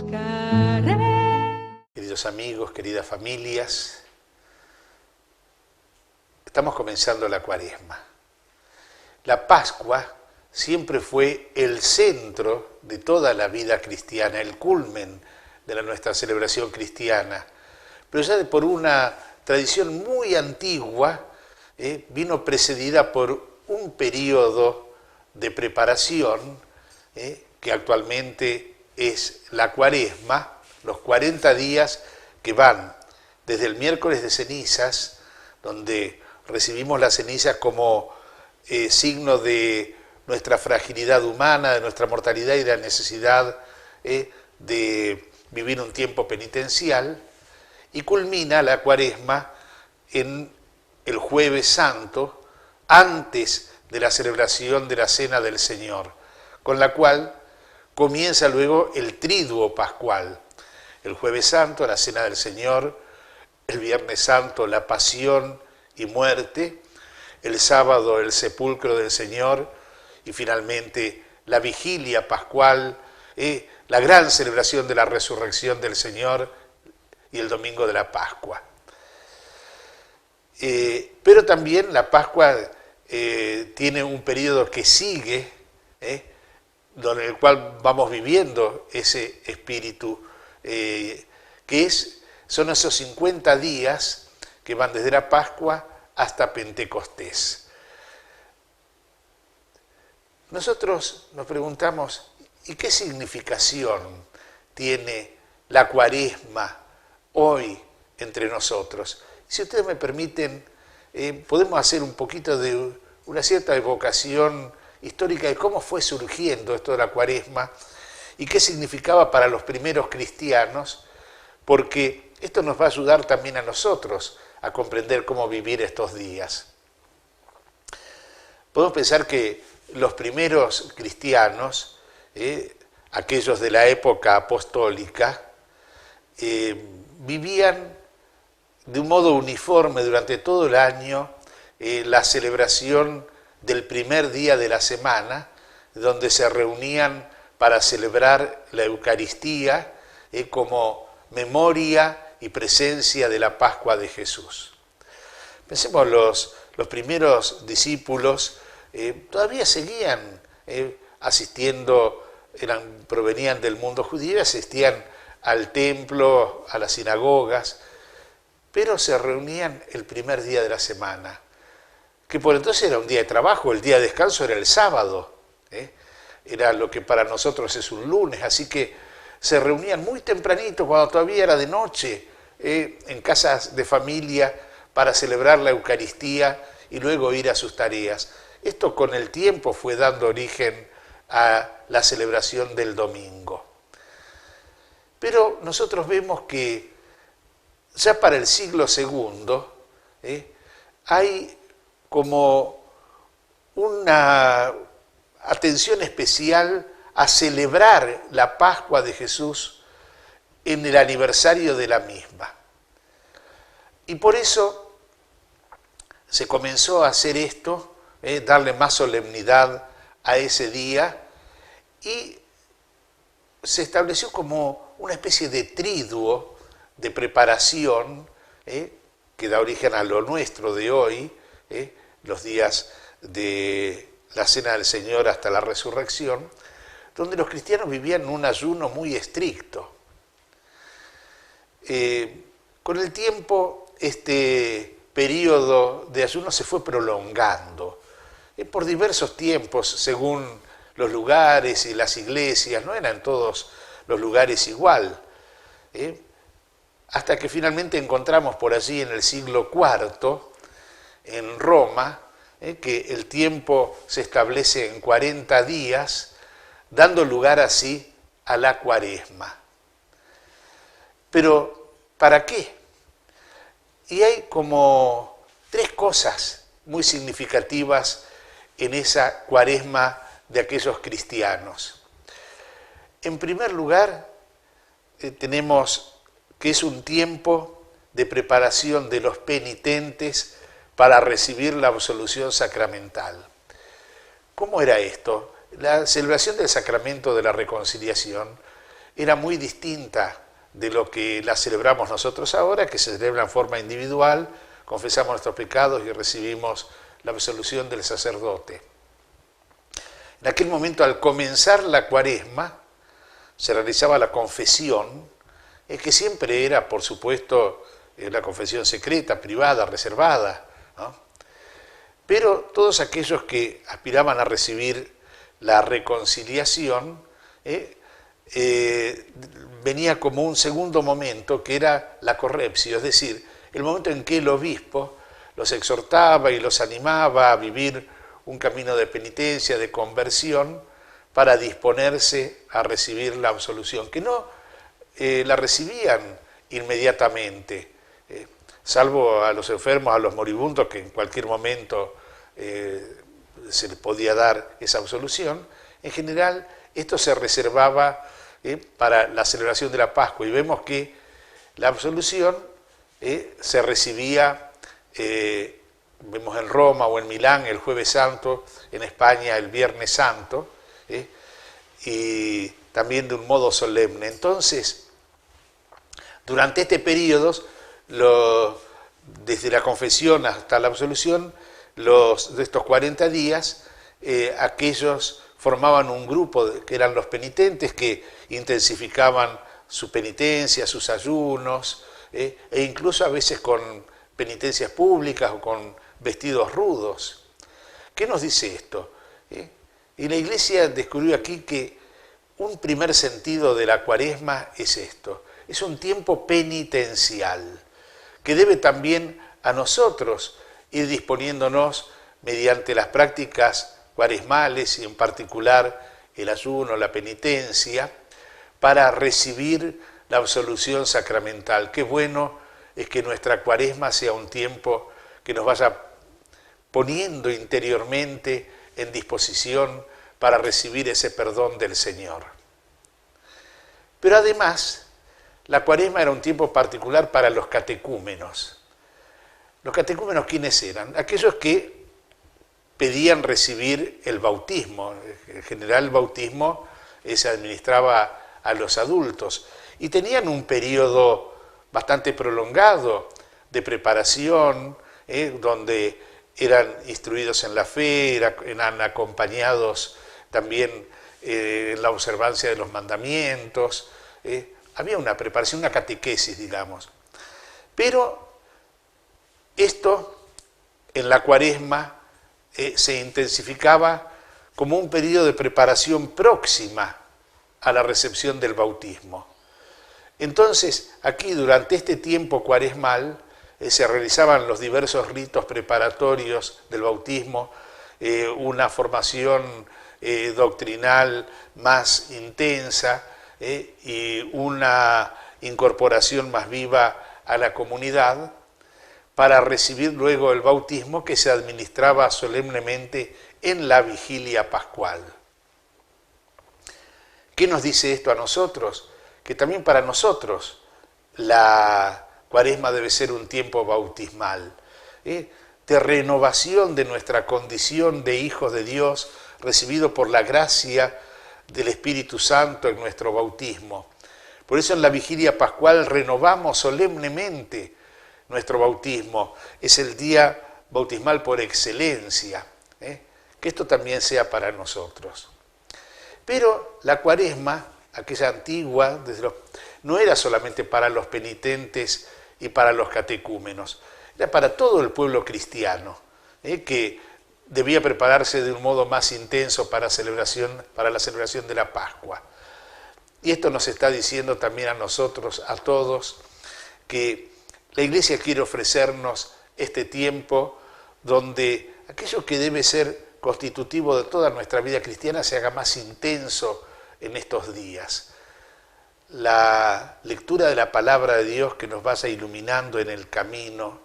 buscaré. Queridos amigos, queridas familias, estamos comenzando la Cuaresma. La Pascua siempre fue el centro de toda la vida cristiana, el culmen de nuestra celebración cristiana. Pero ya por una tradición muy antigua, vino precedida por un periodo de preparación, que actualmente es la Cuaresma, los 40 días que van desde el miércoles de cenizas, donde recibimos las cenizas como signo de nuestra fragilidad humana, de nuestra mortalidad y de la necesidad de vivir un tiempo penitencial, y culmina la Cuaresma en el Jueves Santo, antes de la celebración de la Cena del Señor, con la cual comienza luego el Triduo Pascual. El Jueves Santo, la Cena del Señor; el Viernes Santo, la Pasión y Muerte; el Sábado, el Sepulcro del Señor; y finalmente la Vigilia Pascual, la gran celebración de la Resurrección del Señor, y el Domingo de la Pascua. Pero también la Pascua tiene un periodo que sigue, en el cual vamos viviendo ese espíritu, son esos 50 días que van desde la Pascua hasta Pentecostés. Nosotros nos preguntamos, ¿y qué significación tiene la Cuaresma hoy entre nosotros? Si ustedes me permiten, podemos hacer un poquito de una cierta evocación histórica de cómo fue surgiendo esto de la Cuaresma y qué significaba para los primeros cristianos, porque esto nos va a ayudar también a nosotros a comprender cómo vivir estos días. Podemos pensar que los primeros cristianos, aquellos de la época apostólica, vivían de un modo uniforme durante todo el año la celebración del primer día de la semana, donde se reunían para celebrar la Eucaristía como memoria y presencia de la Pascua de Jesús. Pensemos, los primeros discípulos todavía seguían asistiendo, provenían del mundo judío, asistían al templo, a las sinagogas, pero se reunían el primer día de la semana, que por entonces era un día de trabajo. El día de descanso era el sábado, era lo que para nosotros es un lunes, así que se reunían muy tempranito, cuando todavía era de noche, en casas de familia para celebrar la Eucaristía y luego ir a sus tareas. Esto con el tiempo fue dando origen a la celebración del domingo. Pero nosotros vemos que ya para el siglo II hay como una atención especial a celebrar la Pascua de Jesús en el aniversario de la misma. Y por eso se comenzó a hacer esto, darle más solemnidad a ese día, y se estableció como una especie de triduo de preparación, que da origen a lo nuestro de hoy, los días de la Cena del Señor hasta la Resurrección, donde los cristianos vivían un ayuno muy estricto. Con el tiempo, este periodo de ayuno se fue prolongando por diversos tiempos, según los lugares y las iglesias. No eran todos los lugares igual, hasta que finalmente encontramos por allí en el siglo IV, en Roma, que el tiempo se establece en 40 días, dando lugar así a la Cuaresma. Pero, ¿para qué? Y hay como 3 cosas muy significativas en esa Cuaresma de aquellos cristianos. En primer lugar, tenemos que es un tiempo de preparación de los penitentes para recibir la absolución sacramental. ¿Cómo era esto? La celebración del sacramento de la reconciliación era muy distinta de lo que la celebramos nosotros ahora, que se celebra en forma individual, confesamos nuestros pecados y recibimos la absolución del sacerdote. En aquel momento, al comenzar la Cuaresma, se realizaba la confesión, que siempre era, por supuesto, la confesión secreta, privada, reservada, ¿no? Pero todos aquellos que aspiraban a recibir la reconciliación, venía como un segundo momento, que era la correptio, es decir, el momento en que el obispo los exhortaba y los animaba a vivir un camino de penitencia, de conversión, para disponerse a recibir la absolución, que no la recibían inmediatamente, salvo a los enfermos, a los moribundos, que en cualquier momento se les podía dar esa absolución. En general, esto se reservaba para la celebración de la Pascua, y vemos que la absolución se recibía, vemos en Roma o en Milán el Jueves Santo, en España el Viernes Santo, y también de un modo solemne. Entonces, durante este periodo, desde la confesión hasta la absolución, de estos 40 días, aquellos formaban un grupo que eran los penitentes, que intensificaban su penitencia, sus ayunos, e incluso a veces con penitencias públicas o con vestidos rudos. ¿Qué nos dice esto? Y la Iglesia descubrió aquí que un primer sentido de la Cuaresma es esto: es un tiempo penitencial, que debe también a nosotros ir disponiéndonos mediante las prácticas cuaresmales, y en particular el ayuno, la penitencia, para recibir la absolución sacramental. Qué bueno es que nuestra Cuaresma sea un tiempo que nos vaya poniendo interiormente en disposición para recibir ese perdón del Señor. Pero además, la Cuaresma era un tiempo particular para los catecúmenos. ¿Los catecúmenos quiénes eran? Aquellos que pedían recibir el bautismo. En general, el bautismo se administraba a los adultos, y tenían un periodo bastante prolongado de preparación, donde eran instruidos en la fe, eran acompañados también en la observancia de los mandamientos. Había una preparación, una catequesis, digamos. Pero esto en la Cuaresma se intensificaba como un periodo de preparación próxima a la recepción del bautismo. Entonces, aquí durante este tiempo cuaresmal se realizaban los diversos ritos preparatorios del bautismo, una formación doctrinal más intensa, y una incorporación más viva a la comunidad, para recibir luego el bautismo, que se administraba solemnemente en la vigilia pascual. ¿Qué nos dice esto a nosotros? Que también para nosotros la Cuaresma debe ser un tiempo bautismal, de renovación de nuestra condición de hijos de Dios, recibido por la gracia del Espíritu Santo en nuestro bautismo. Por eso en la vigilia pascual renovamos solemnemente nuestro bautismo. Es el día bautismal por excelencia. Que esto también sea para nosotros. Pero la Cuaresma, aquella antigua, no era solamente para los penitentes y para los catecúmenos, era para todo el pueblo cristiano, que debía prepararse de un modo más intenso para la celebración de la Pascua. Y esto nos está diciendo también a nosotros, a todos, que la Iglesia quiere ofrecernos este tiempo donde aquello que debe ser constitutivo de toda nuestra vida cristiana se haga más intenso en estos días. La lectura de la palabra de Dios que nos vaya iluminando en el camino.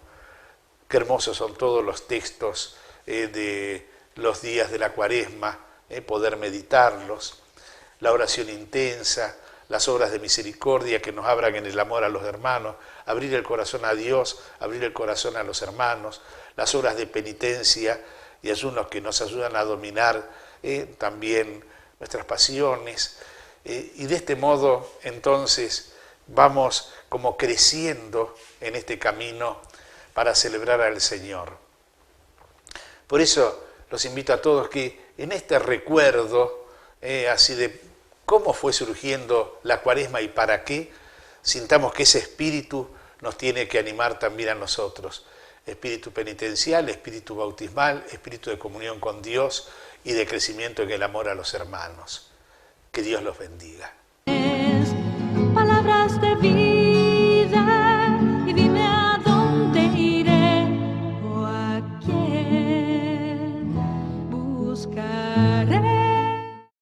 Qué hermosos son todos los textos de los días de la Cuaresma, poder meditarlos. La oración intensa, las obras de misericordia que nos abran en el amor a los hermanos, abrir el corazón a Dios, abrir el corazón a los hermanos, las obras de penitencia y ayunos que nos ayudan a dominar también nuestras pasiones. Y de este modo, entonces, vamos como creciendo en este camino para celebrar al Señor. Por eso los invito a todos que en este recuerdo, así de cómo fue surgiendo la Cuaresma y para qué, sintamos que ese espíritu nos tiene que animar también a nosotros. Espíritu penitencial, espíritu bautismal, espíritu de comunión con Dios y de crecimiento en el amor a los hermanos. Que Dios los bendiga. Palabra